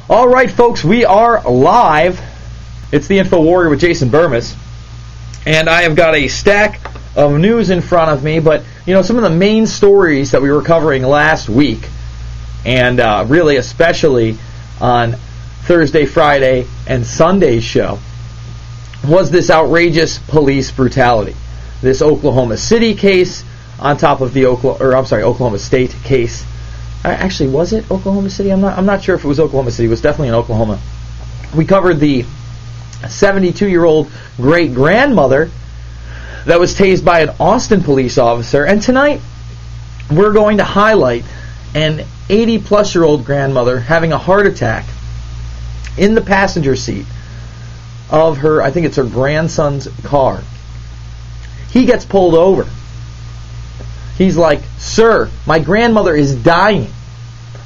All right, folks, we are live. It's the Info Warrior with Jason Bermas, and I have got a stack of news in front of me. But some of the main stories that we were covering last week, and really especially on Thursday, Friday, and Sunday's show, was this outrageous police brutality. This Oklahoma City case on top of the Oklahoma State case. Actually, was it Oklahoma City? I'm not sure if it was Oklahoma City. It was definitely in Oklahoma. We covered the 72-year-old great-grandmother that was tased by an Austin police officer. And tonight, we're going to highlight an 80-plus-year-old grandmother having a heart attack in the passenger seat of her, I think it's her grandson's car. He gets pulled over. He's like, "Sir, my grandmother is dying."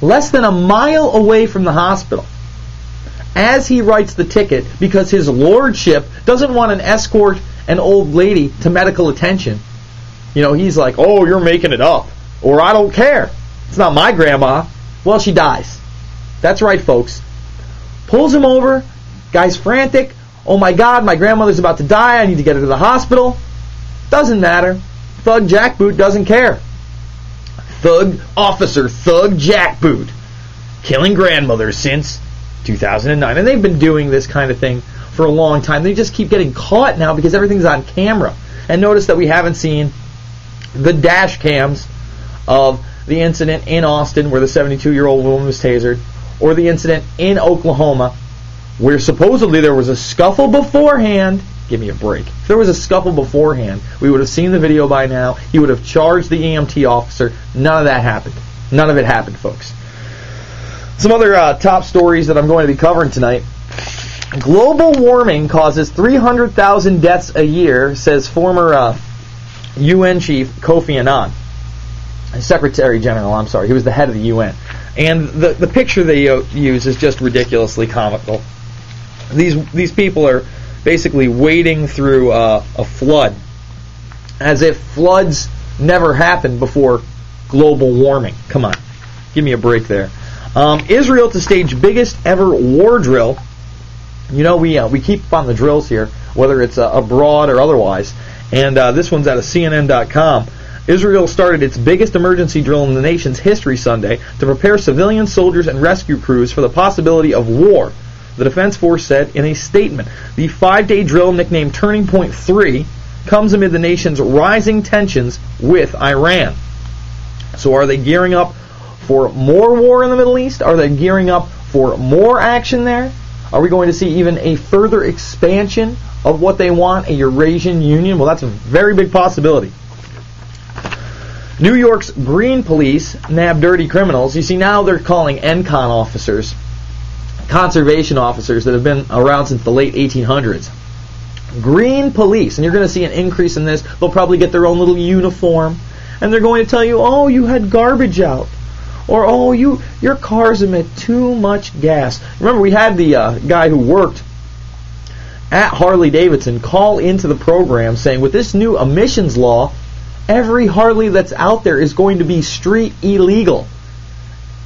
Less than a mile away from the hospital. As he writes the ticket, because his lordship doesn't want an escort an old lady to medical attention, he's like, "Oh, you're making it up," or "I don't care. It's not my grandma." Well, she dies. That's right, folks. Pulls him over. Guy's frantic. "Oh my God, my grandmother's about to die. I need to get her to the hospital." Doesn't matter. Thug Jackboot doesn't care. Officer Thug Jackboot, killing grandmothers since 2009. And they've been doing this kind of thing for a long time. They just keep getting caught now because everything's on camera. And notice that we haven't seen the dash cams of the incident in Austin where the 72-year-old woman was tasered, or the incident in Oklahoma where supposedly there was a scuffle beforehand. Give me a break. If there was a scuffle beforehand, we would have seen the video by now. He would have charged the EMT officer. None of that happened. None of it happened, folks. Some other top stories that I'm going to be covering tonight. Global warming causes 300,000 deaths a year, says former UN chief Kofi Annan. Secretary General, I'm sorry. He was the head of the UN. And the picture they use is just ridiculously comical. These people are basically wading through a flood, as if floods never happened before global warming. Come on, give me a break there. Israel to stage biggest ever war drill. We keep on the drills here, whether it's abroad or otherwise. And this one's out of CNN.com. Israel started its biggest emergency drill in the nation's history Sunday to prepare civilian soldiers and rescue crews for the possibility of war, the Defense Force said in a statement. The 5-day drill, nicknamed Turning Point 3, comes amid the nation's rising tensions with Iran. So are they gearing up for more war in the Middle East? Are they gearing up for more action there? Are we going to see even a further expansion of what they want, a Eurasian Union? Well, that's a very big possibility. New York's Green Police nab dirty criminals. You see, now they're calling ENCON officers, conservation officers that have been around since the late 1800s. Green Police, and you're going to see an increase in this. They'll probably get their own little uniform, and they're going to tell you, "Oh, you had garbage out," or "Oh, your cars emit too much gas." Remember, we had the guy who worked at Harley Davidson call into the program saying, with this new emissions law, every Harley that's out there is going to be street illegal,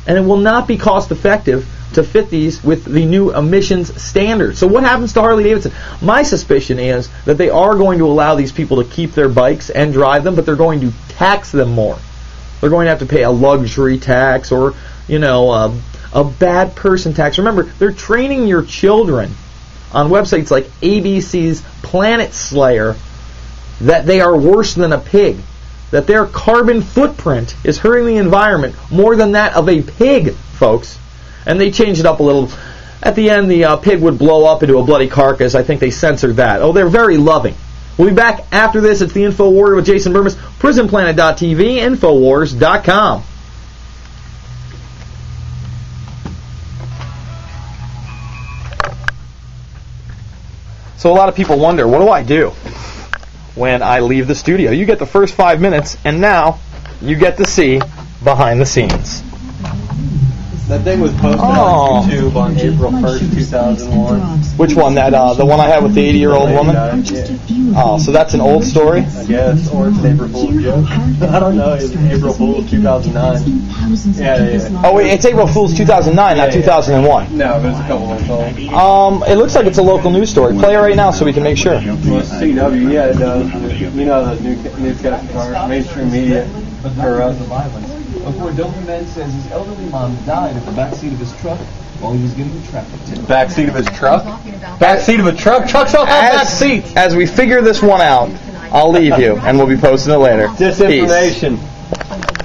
and it will not be cost effective to fit these with the new emissions standards. So what happens to Harley Davidson? My suspicion is that they are going to allow these people to keep their bikes and drive them, but they're going to tax them more. They're going to have to pay a luxury tax or, a bad person tax. Remember, they're training your children on websites like ABC's Planet Slayer that they are worse than a pig, that their carbon footprint is hurting the environment more than that of a pig, folks. And they changed it up a little. At the end, the pig would blow up into a bloody carcass. I think they censored that. Oh, they're very loving. We'll be back after this. It's the Info Warrior with Jason Bermas, PrisonPlanet.tv, Infowars.com. So a lot of people wonder, what do I do when I leave the studio? You get the first 5 minutes, and now you get to see behind the scenes. That thing was posted on YouTube on April 1st, 2001. Which one? That the one I had with the 80-year-old woman? Oh, so that's an old story? I guess, or it's an April Fool's joke. I don't know. It's April Fool's 2009. Yeah. Oh wait, it's April Fool's 2009, not 2001. No, it was a couple months old. It looks like it's a local news story. Play it right now so we can make sure. Well, CW, yeah, it does. You know the newscasters are mainstream media. Before Doberman says his elderly mom died in the backseat of his truck while he was getting a traffic ticket. Backseat of his truck? Backseat of a truck? Trucks don't have back seats. As we figure this one out, I'll leave you, and we'll be posting it later. Disinformation. Peace.